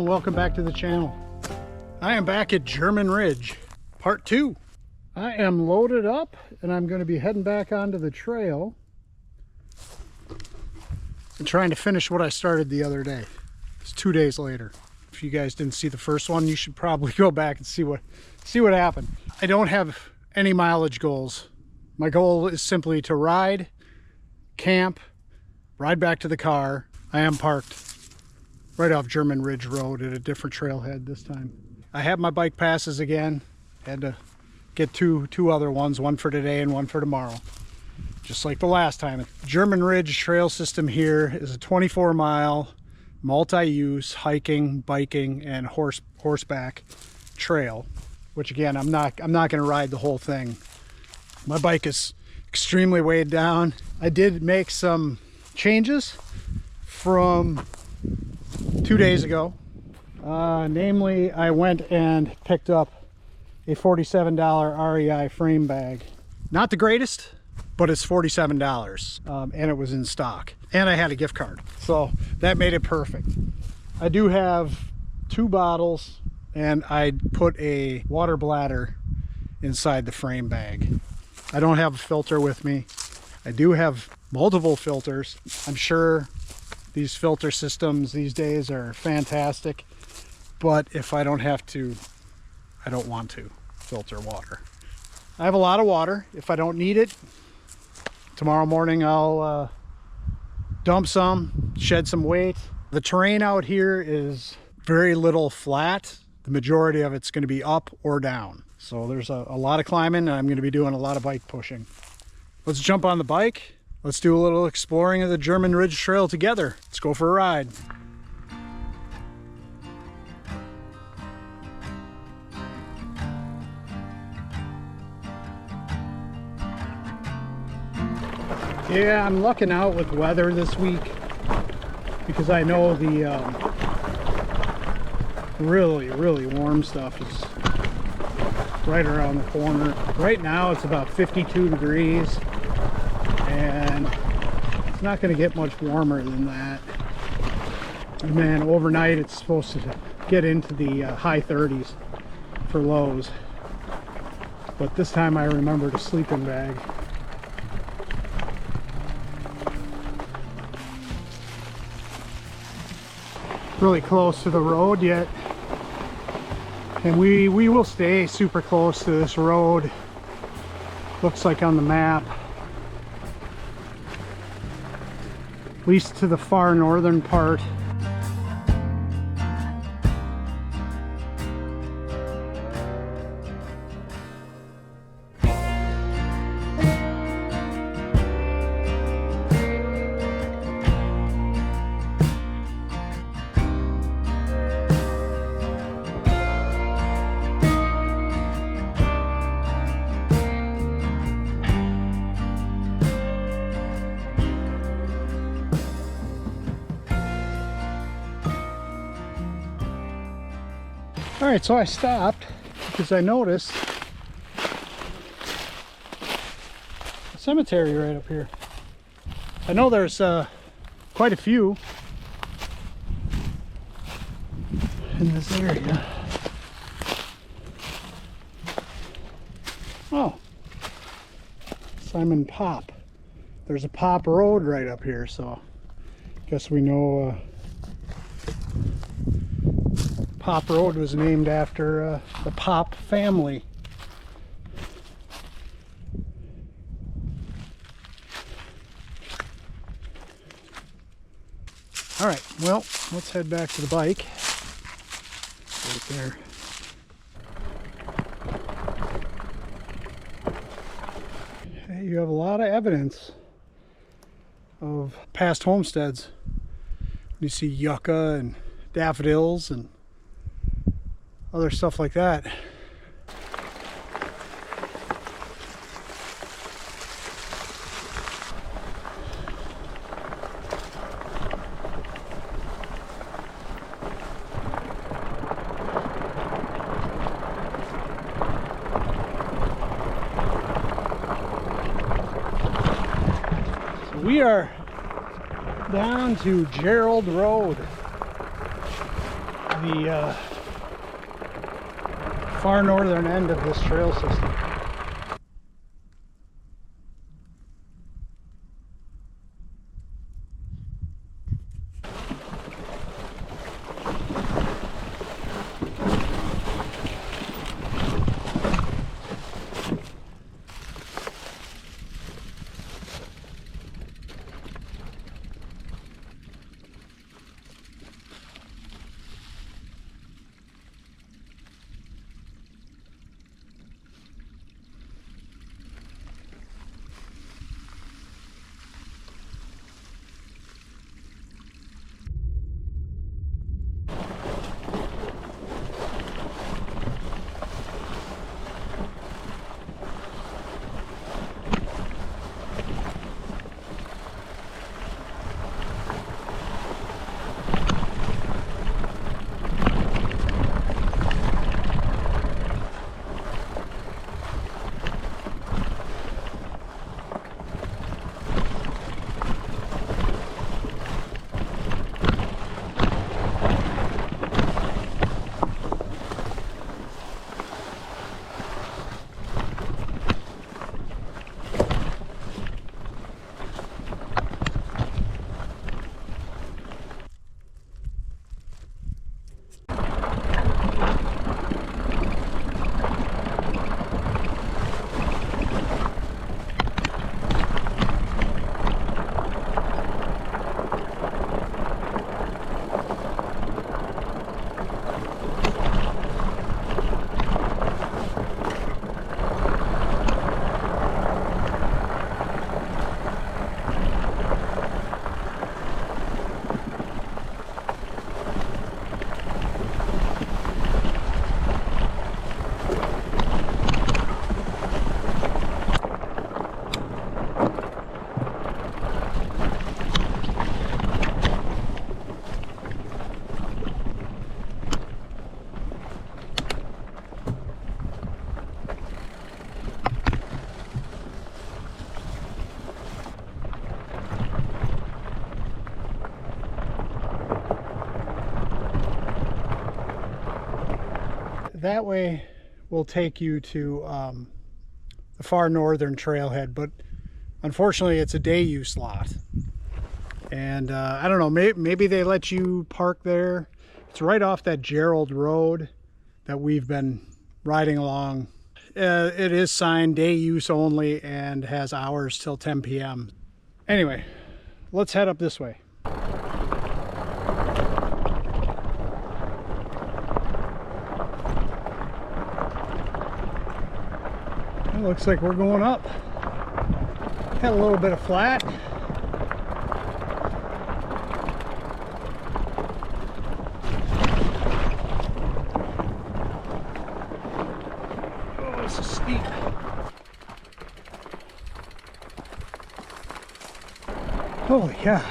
and welcome back to the channel. I am back at German Ridge, part 2. I am loaded up and I'm going to be heading back onto the trail and trying to finish what I started the other day. It's 2 days later. If you guys didn't see the first one, you should probably go back and see what happened. I don't have any mileage goals. My goal is simply to ride, camp, ride back to the car. I am parked right off German Ridge Road at a different trailhead this time. I have my bike passes again. Had to get two other ones, one for today and one for tomorrow, just like the last time. German Ridge trail system here is a 24-mile multi-use hiking, biking, and horseback trail, which again, I'm not going to ride the whole thing. My bike is extremely weighed down. I did make some changes from 2 days ago. Namely, I went and picked up a $47 REI frame bag. Not the greatest, but it's $47, and it was in stock. And I had a gift card, so that made it perfect. I do have 2 bottles, and I put a water bladder inside the frame bag. I don't have a filter with me. I do have multiple filters. I'm sure these filter systems these days are fantastic, but if I don't have to, I don't want to filter water. I have a lot of water. If I don't need it, tomorrow morning I'll dump some, shed some weight. The terrain out here is very little flat. The majority of it's going to be up or down. So there's a lot of climbing, and I'm going to be doing a lot of bike pushing. Let's jump on the bike. Let's do a little exploring of the German Ridge Trail together. Let's go for a ride. Yeah, I'm lucking out with weather this week because I know the really warm stuff is right around the corner. Right now it's about 52 degrees and it's not going to get much warmer than that. And then overnight it's supposed to get into the high 30s for lows. But this time I remembered a sleeping bag. Really close to the road yet, and we will stay super close to this road. Looks like on the map, at least to the far northern part. All right, so I stopped because I noticed a cemetery right up here. I know there's quite a few in this area. Oh, Simon Pop. There's a Pop Road right up here, so I guess we know Pop Road was named after the Pop family. All right, well, let's head back to the bike. Right there. Hey, you have a lot of evidence of past homesteads. You see yucca and daffodils and other stuff like that. So we are down to Gerald Road. the far northern end of this trail system. That way will take you to the far northern trailhead, but unfortunately it's a day use lot. And I don't know, maybe they let you park there. It's right off that Gerald Road that we've been riding along. It is signed day use only and has hours till 10 p.m. Anyway, let's head up this way. It looks like we're going up. Got a little bit of flat. Oh, this is steep. Holy cow.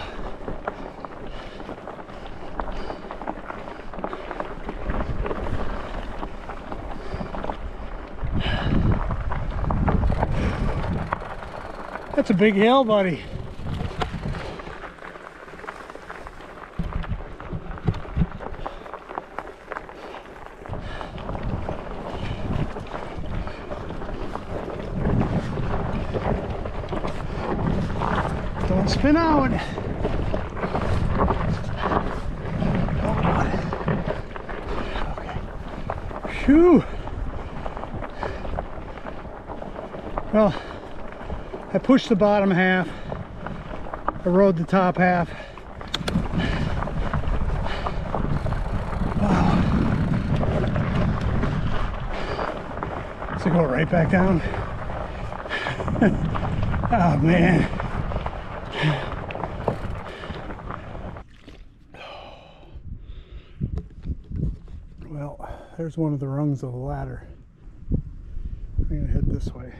That's a big hill, buddy. Don't spin out. Oh, God. Okay. Phew. Well, I pushed the bottom half, I rode the top half. Wow. So go right back down. Oh man. Well, there's one of the rungs of the ladder. I'm gonna head this way.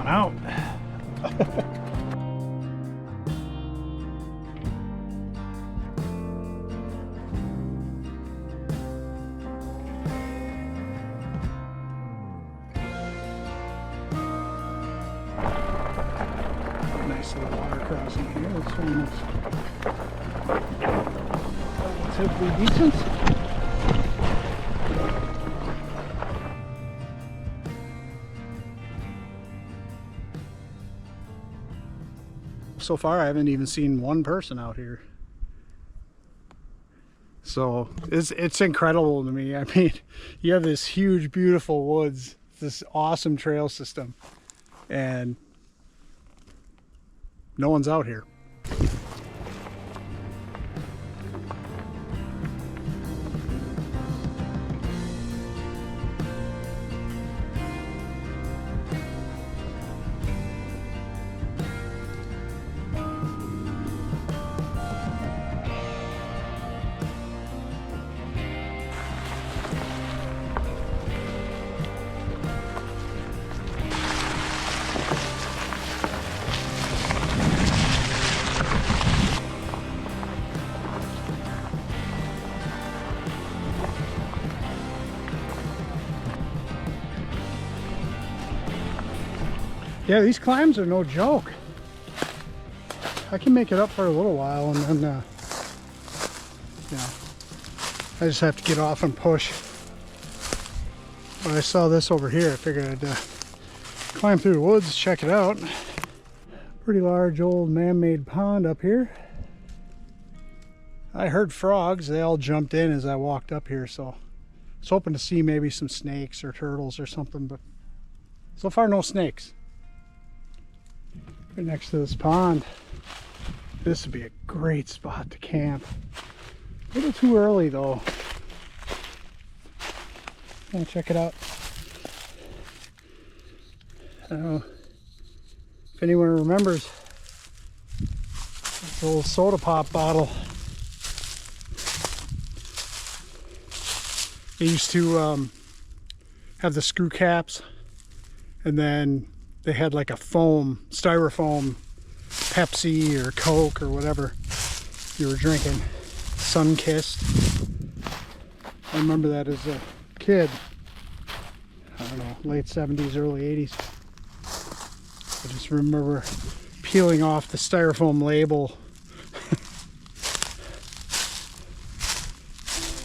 going out. Nice little water crossing here. This one looks relatively decent. So far I haven't even seen one person out here, so it's incredible to me. I mean, you have this huge beautiful woods, this awesome trail system, and no one's out here. Yeah, these climbs are no joke. I can make it up for a little while, and then, you know, I just have to get off and push. But I saw this over here. I figured I'd climb through the woods, check it out. Pretty large old man-made pond up here. I heard frogs. They all jumped in as I walked up here, so I was hoping to see maybe some snakes or turtles or something, but so far no snakes. Right next to this pond. This would be a great spot to camp. A little too early though. I'll check it out. I don't know if anyone remembers this little soda pop bottle. They used to have the screw caps, and then they had like a foam, styrofoam Pepsi or Coke or whatever you were drinking. Sun-kissed. I remember that as a kid. I don't know, late 70s, early 80s. I just remember peeling off the styrofoam label.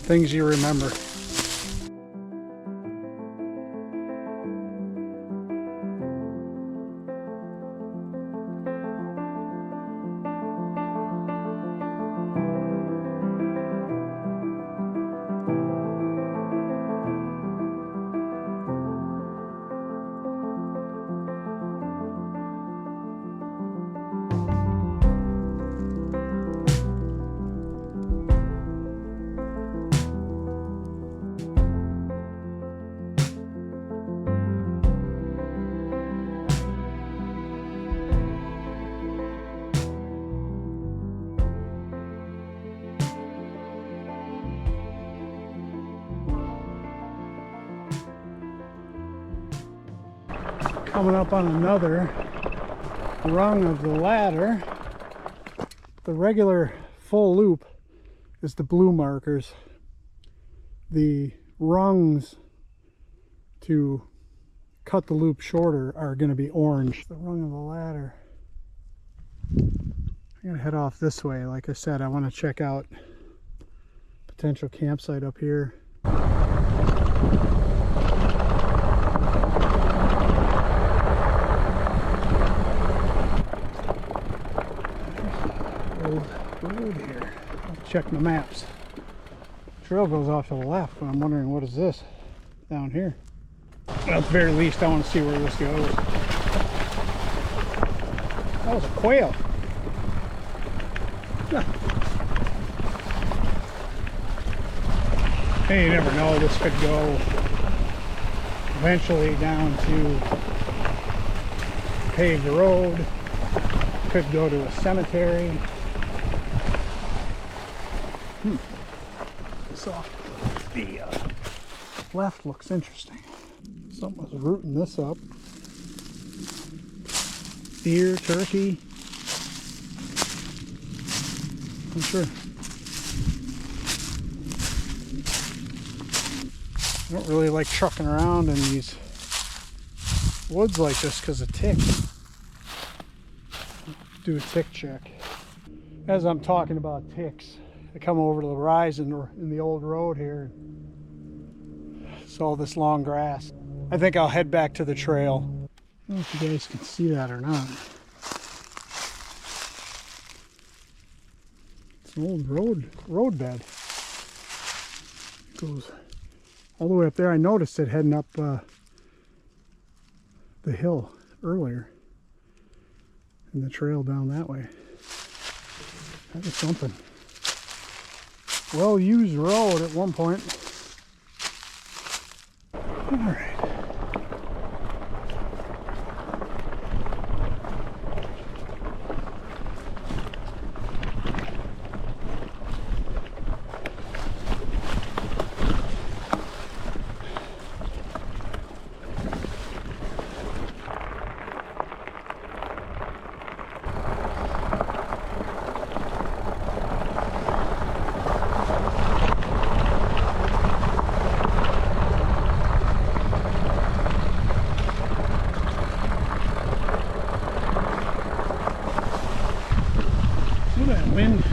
Things you remember. Coming up on another rung of the ladder. The regular full loop is the blue markers. The rungs to cut the loop shorter are going to be orange. The rung of the ladder. I'm going to head off this way. Like I said, I want to check out potential campsite up here. Road here. I'll check my maps. Trail goes off to the left, but I'm wondering what is this down here. Well, at the very least, I want to see where this goes. That was a quail. Hey, you never know. This could go eventually down to paved road. Could go to a cemetery. This off the left looks interesting. Someone's rooting this up. deer, turkey. I'm sure. I don't really like trucking around in these woods like this because of ticks. Do a tick check. As I'm talking about ticks, I come over to the rise in the old road here. It's all this long grass. I think I'll head back to the trail. I don't know if you guys can see that or not. It's an old road bed. It goes all the way up there. I noticed it heading up the hill earlier. And the trail down that way. That was something. Well-used road at one point. All right. Wind.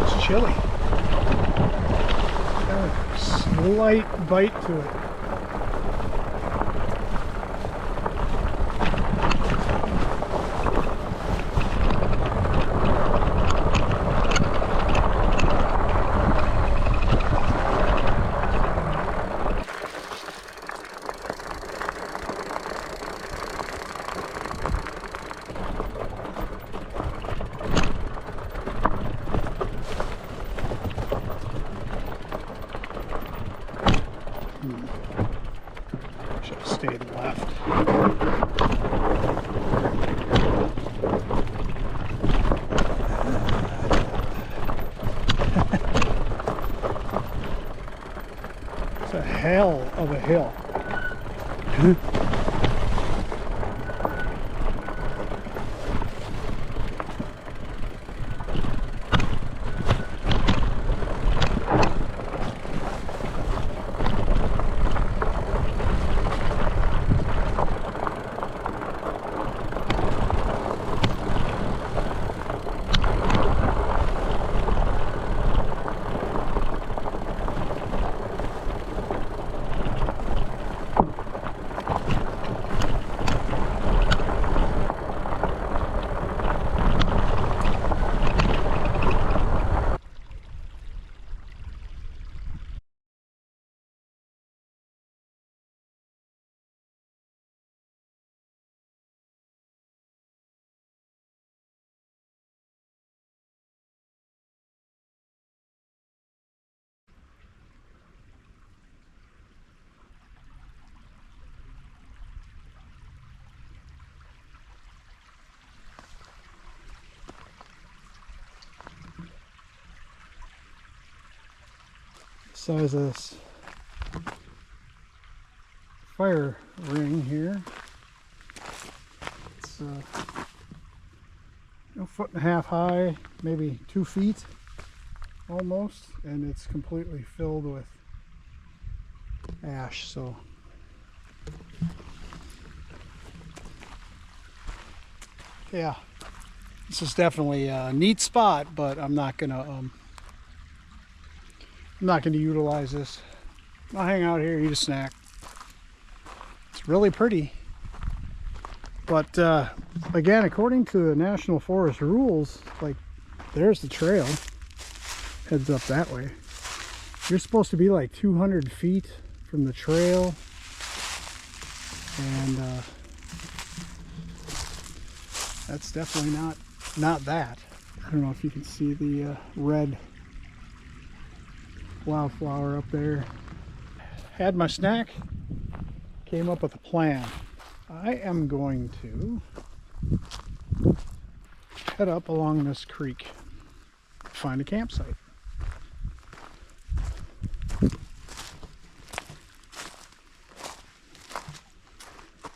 It's chilly. Got a slight bite to it. Should have stayed left. It's a hell of a hill. Size of this fire ring here. It's a foot and a half high, maybe 2 feet almost, and it's completely filled with ash. So yeah, this is definitely a neat spot, but I'm not gonna utilize this. I'll hang out here, eat a snack. It's really pretty. But again, according to the National Forest rules, like there's the trail, heads up that way. You're supposed to be like 200 feet from the trail. And that's definitely not that. I don't know if you can see the red wildflower up there. Had my snack, came up with a plan. I am going to head up along this creek, find a campsite.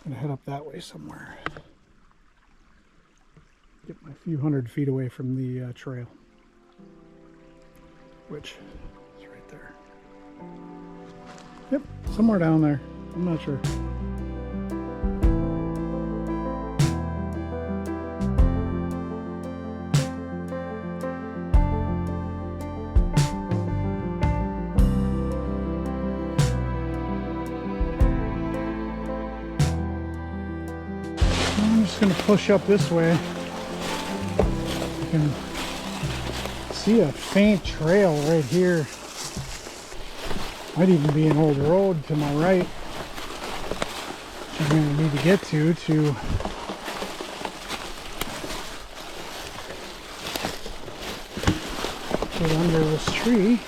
I'm gonna head up that way somewhere. Get a few hundred feet away from the trail, which is right there. Yep, somewhere down there. I'm not sure. I'm just going to push up this way. You can see a faint trail right here. Might even be an old road to my right, which I'm going to need to get to get under this tree.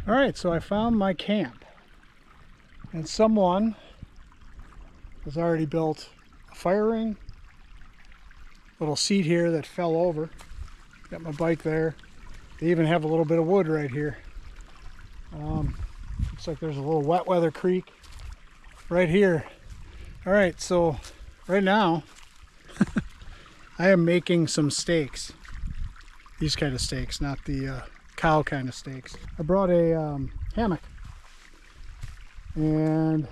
All right, so I found my camp, and someone has already built a fire ring, little seat here that fell over. Got my bike there. They even have a little bit of wood right here. Looks like there's a little wet weather creek right here. All right, so right now I am making some steaks. These kind of steaks, not the cow kind of steaks. I brought a hammock, and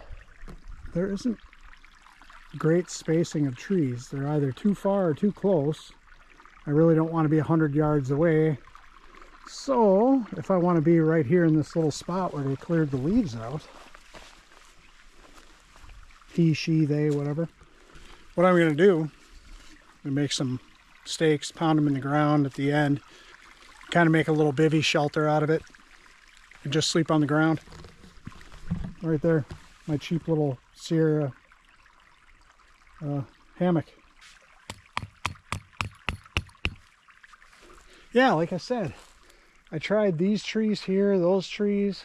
there isn't great spacing of trees. They're either too far or too close. I really don't want to be 100 yards away. So if I want to be right here in this little spot where they cleared the leaves out, he, she, they, whatever, what I'm going to do, I'm going to make some stakes, pound them in the ground at the end, kind of make a little bivvy shelter out of it, and just sleep on the ground. Right there, my cheap little Sierra hammock. Yeah, like I said, I tried these trees here, those trees,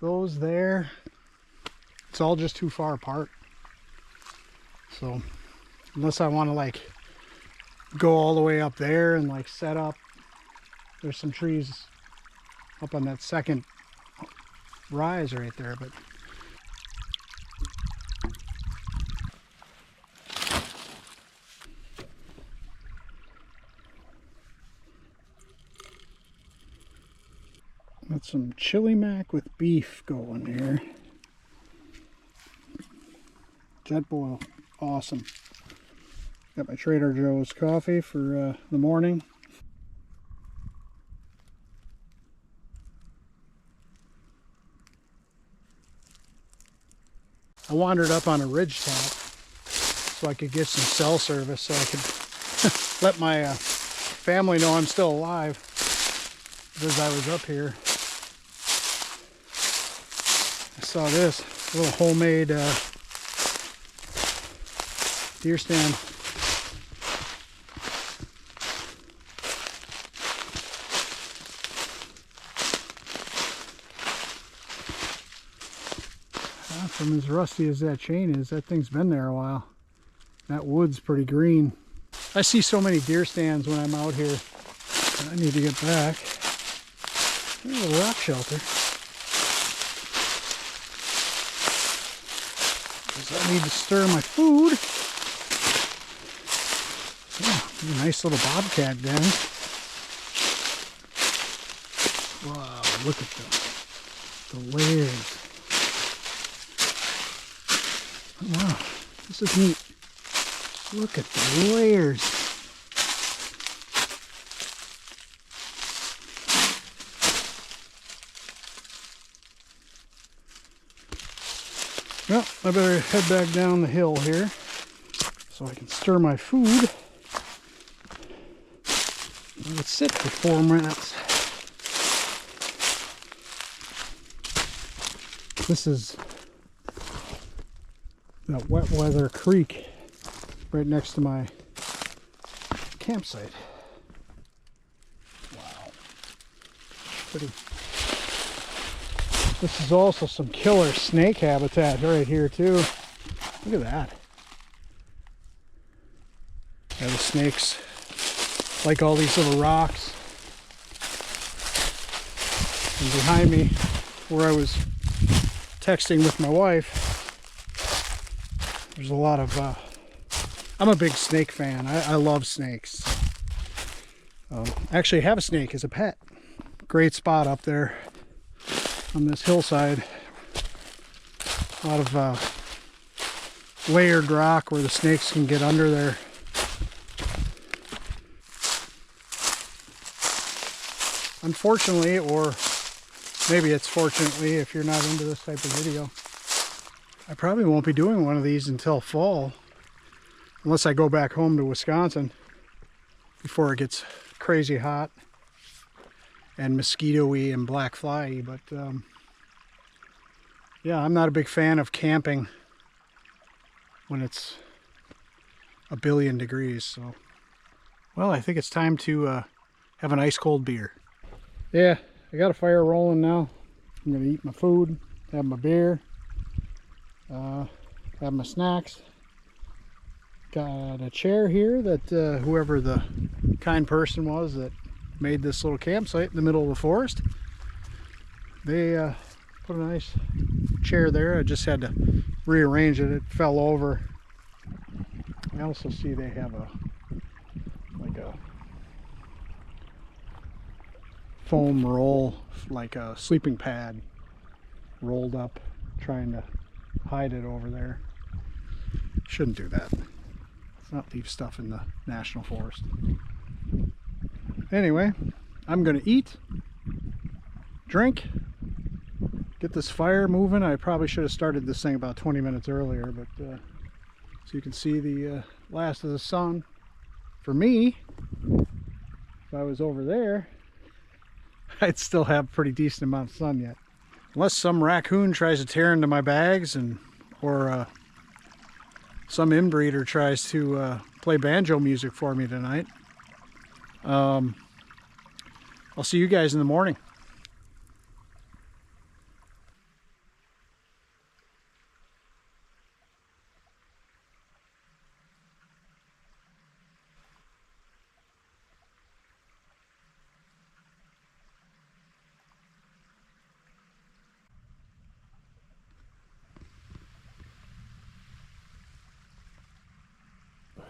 those there. It's all just too far apart. So unless I want to like go all the way up there and like set up, there's some trees up on that second rise right there, but got some chili mac with beef going here. Jet boil, awesome. Got my Trader Joe's coffee for the morning. I wandered up on a ridge top so I could get some cell service, so I could let my family know I'm still alive, because I was up here. I saw this little homemade deer stand. From as rusty as that chain is, that thing's been there a while. That wood's pretty green. I see so many deer stands when I'm out here. I need to get back. There's a rock shelter. Because I need to stir my food. Yeah, a nice little bobcat den. Wow, look at the layers. Wow, this is neat. Look at the layers. Well, I better head back down the hill here so I can stir my food. Let it sit for 4 minutes. This is that wet weather creek right next to my campsite. Wow. Pretty. This is also some killer snake habitat right here too. Look at that. Yeah, the snakes like all these little rocks. And behind me, where I was texting with my wife, there's a lot of, I'm a big snake fan. I love snakes. Actually, I have a snake as a pet. Great spot up there on this hillside. A lot of layered rock where the snakes can get under there. Unfortunately, or maybe it's fortunately if you're not into this type of video, I probably won't be doing one of these until fall, unless I go back home to Wisconsin before it gets crazy hot and mosquito-y and black fly-y. But yeah, I'm not a big fan of camping when it's a billion degrees. So, well, I think it's time to have an ice cold beer. Yeah, I got a fire rolling now. I'm gonna eat my food, have my beer, have my snacks. Got a chair here that whoever the kind person was that made this little campsite in the middle of the forest, they put a nice chair there. I just had to rearrange it. It fell over. I also see they have a foam roll, like a sleeping pad rolled up, trying to hide it over there. Shouldn't do that. Let's not leave stuff in the National Forest. Anyway, I'm gonna eat, drink, get this fire moving. I probably should have started this thing about 20 minutes earlier, but so you can see the last of the sun. For me, if I was over there, I'd still have a pretty decent amount of sun yet. Unless some raccoon tries to tear into my bags, or some inbreeder tries to play banjo music for me tonight. I'll see you guys in the morning.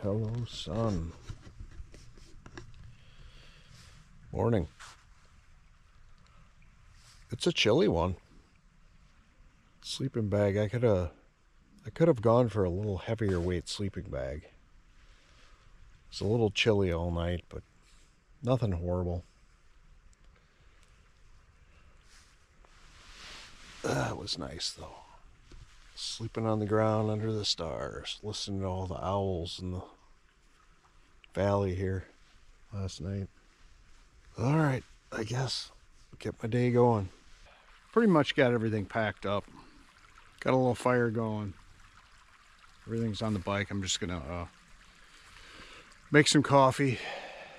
Hello, sun. Morning. It's a chilly one. Sleeping bag. I could have gone for a little heavier weight sleeping bag. It's a little chilly all night, but nothing horrible. That was nice though. Sleeping on the ground under the stars, listening to all the owls in the valley here last night. All right, I guess I'll get my day going. Pretty much got everything packed up. Got a little fire going. Everything's on the bike. I'm just gonna make some coffee,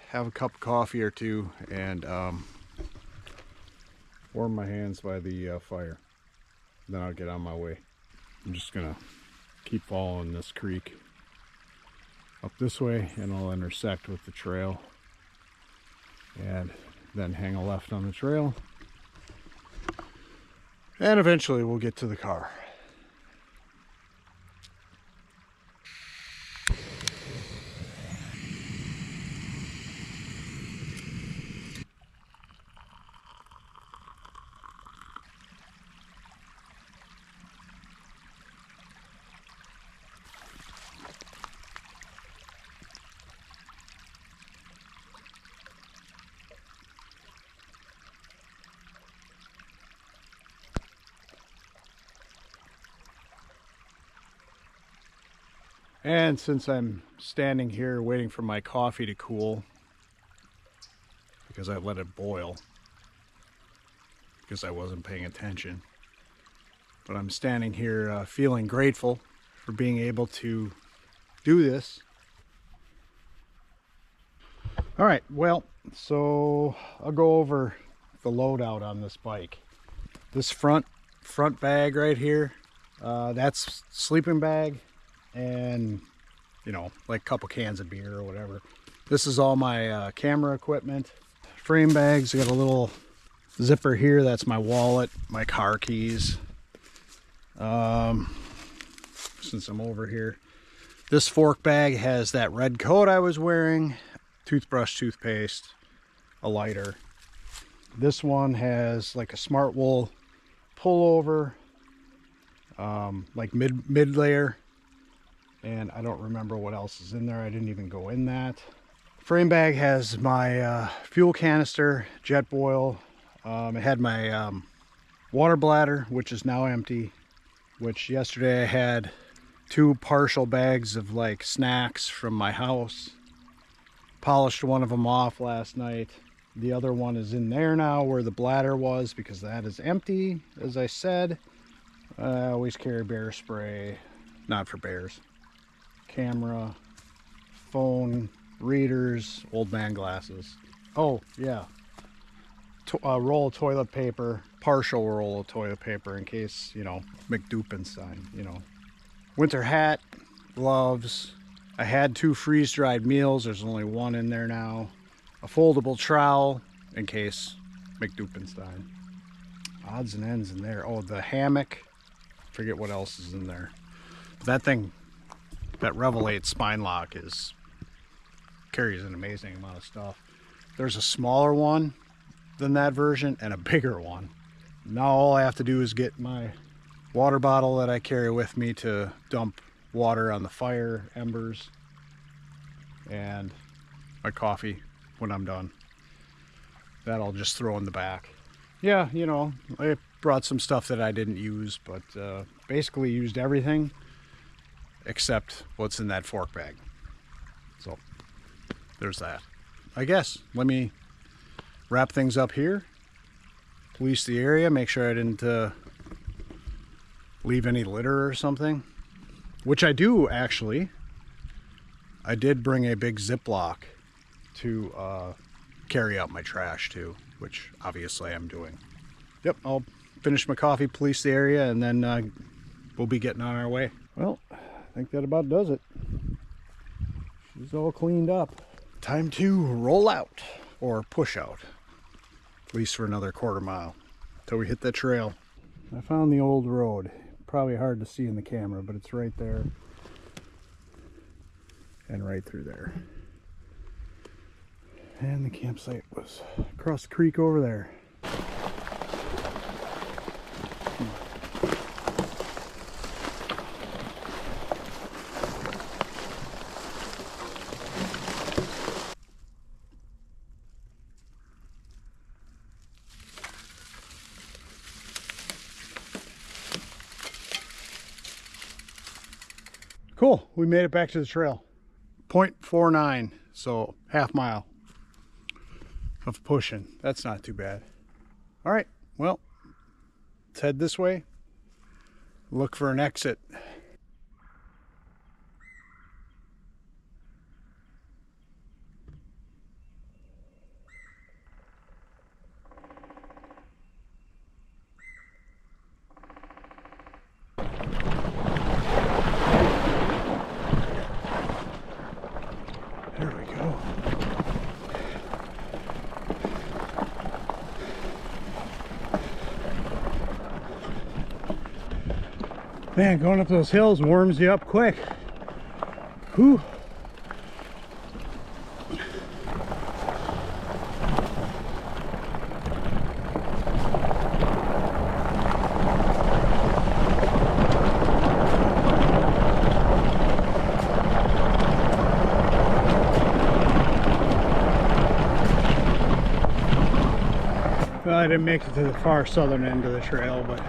have a cup of coffee or two, and warm my hands by the fire. Then I'll get on my way. I'm just gonna keep following this creek up this way, and I'll intersect with the trail and then hang a left on the trail, and eventually we'll get to the car. And since I'm standing here waiting for my coffee to cool, because I let it boil, because I wasn't paying attention, but I'm standing here feeling grateful for being able to do this. All right, well, so I'll go over the loadout on this bike. This front bag right here, that's sleeping bag, and you know, like a couple cans of beer or whatever. This is all my camera equipment. Frame bags, I got a little zipper here. That's my wallet, my car keys. Since I'm over here. This fork bag has that red coat I was wearing, toothbrush, toothpaste, a lighter. This one has like a smart wool pullover, like mid layer, and I don't remember what else is in there. I didn't even go in that. Frame bag has my fuel canister, jet boil. It had my water bladder, which is now empty, which yesterday I had 2 partial bags of like snacks from my house. Polished one of them off last night. The other one is in there now where the bladder was, because that is empty, as I said. I always carry bear spray, not for bears. Camera, phone, readers, old man glasses. Oh yeah, a roll of toilet paper, partial roll of toilet paper in case, you know, McDupenstein, you know. Winter hat, gloves. I had 2 freeze-dried meals. There's only 1 in there now. A foldable trowel in case McDupenstein. Odds and ends in there. Oh, the hammock. Forget what else is in there. That thing, that Revelate spine lock carries an amazing amount of stuff. There's a smaller one than that version and a bigger one. Now all I have to do is get my water bottle that I carry with me to dump water on the fire embers, and my coffee when I'm done. That I'll just throw in the back. Yeah, you know, I brought some stuff that I didn't use, but basically used everything except what's in that fork bag. So there's that. I guess let me wrap things up here, police the area, make sure I didn't leave any litter or something, which I do actually. I did bring a big Ziploc to carry out my trash too, which obviously I'm doing. Yep, I'll finish my coffee, police the area, and then we'll be getting on our way. Well, I think that about does it. She's all cleaned up. Time to roll out, or push out, at least for another quarter mile till we hit that trail. I found the old road. Probably hard to see in the camera, but it's right there and right through there. And the campsite was across the creek over there. Cool, we made it back to the trail. 0.49, so half mile of pushing. That's not too bad. All right, well, let's head this way. Look for an exit. There we go. Man, going up those hills warms you up quick. Whew. Well, I didn't make it to the far southern end of the trail, but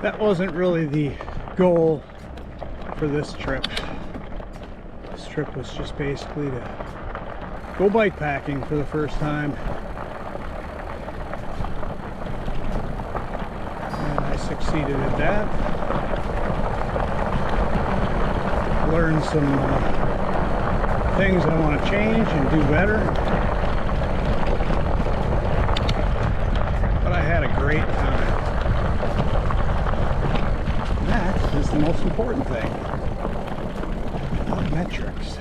that wasn't really the goal for this trip. This trip was just basically to go bike packing for the first time. And I succeeded at that. Learned some things I want to change and do better. But I had a great time. That is the most important thing. tricks.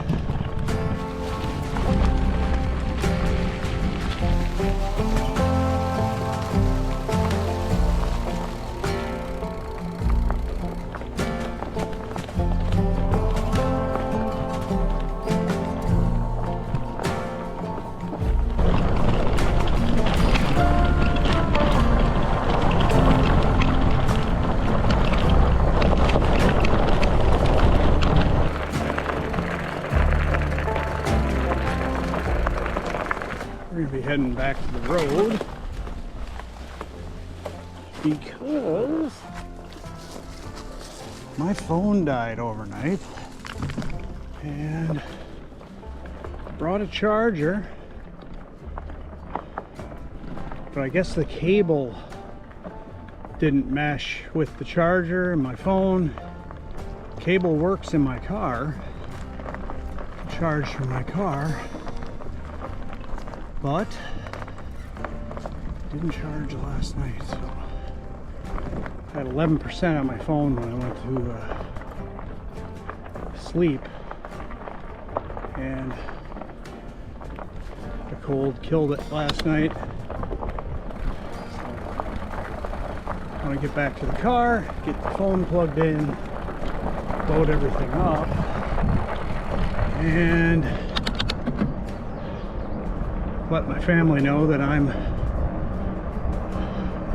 We're going to be heading back to the road because my phone died overnight and brought a charger, but I guess the cable didn't mesh with the charger and my phone. Cable works in my car, charge from my car, but didn't charge last night, so I had 11% on my phone when I went to sleep, and the cold killed it last night. So I want to get back to the car, get the phone plugged in, load everything up, and let my family know that I'm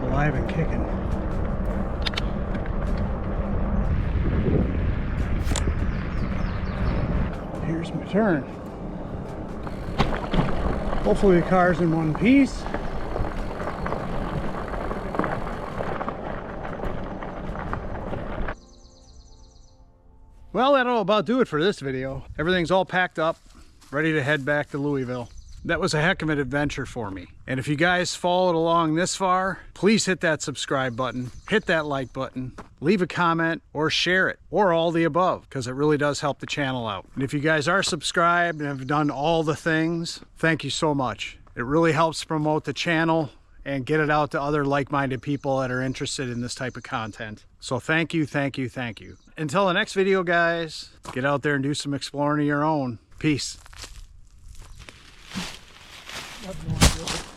alive and kicking. Here's my turn. Hopefully the car's in one piece. Well, that'll about do it for this video. Everything's all packed up, ready to head back to Louisville. That was a heck of an adventure for me. And if you guys followed along this far, please hit that subscribe button, hit that like button, leave a comment or share it, or all the above, because it really does help the channel out. And if you guys are subscribed and have done all the things, thank you so much. It really helps promote the channel and get it out to other like-minded people that are interested in this type of content. So thank you, thank you, thank you. Until the next video, guys, get out there and do some exploring of your own. Peace. What do you want to do?